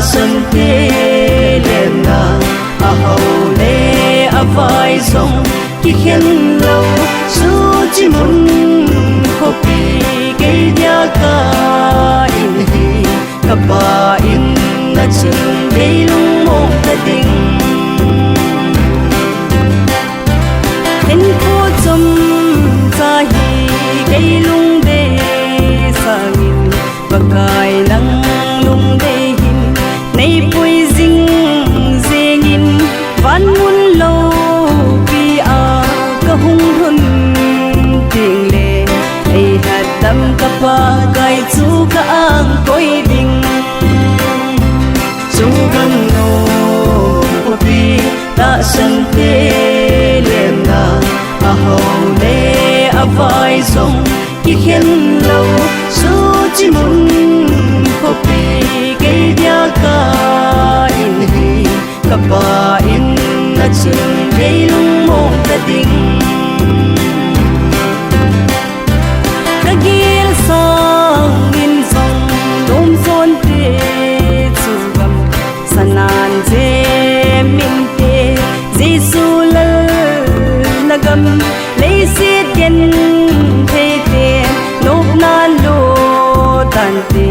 sân thế lên na a hậu lê a vai sông khi khen lâu su chỉ muốn kopi cây dia ka in hi ka ba in na chừng đây lung mong ta ding hen ko chom cha hi cây lung de sangin bakai lang lung de hin nei pui jing zengin van mun lo pi a ka hung hun ting le ei hat dam ka pa kai chu ka ang koi ding chu gan no ko pi ta san te lem na a ho le a vai song ki khen lo su chi mun ko pi cây dia ka in hi ka ba in na chừng đây lung mong ta ding ka gil sang in song dom son te chu gam sanan je min te jesu lal nagam lei sit ken the te nop nan lo tan te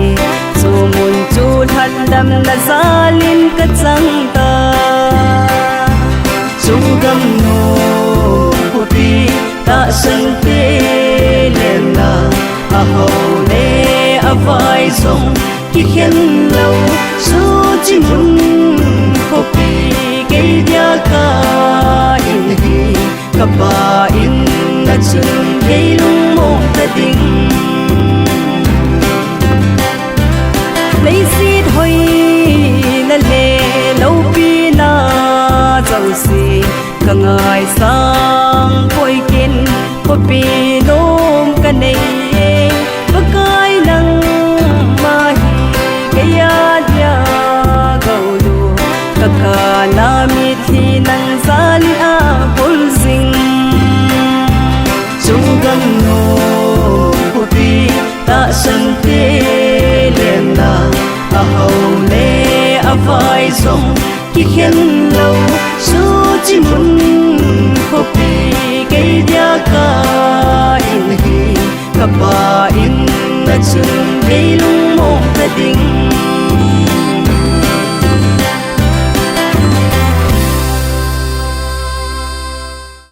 chu mun chu that dam na zalin ka chang ta chu gam no ko pi ta san te lem na a ho le a vai song ki khen lo su chi mun ko pi cây dia ka in hi ka ba in na chừng đây lung mong ta ding lấy xít hoi na le lâu pi na dòng si cả ngày sang khôi kiên có pi nôm cả này có cái nắng mà hi cái dia gầu lu cả na mi thi nắng san a bol sing chung gam no có pi ta san te lem na a hậu lê a vai sông khi khen lâu su chi mun ko pi cây dia ka in hi ka ba in na chừng đây lung mong ta ding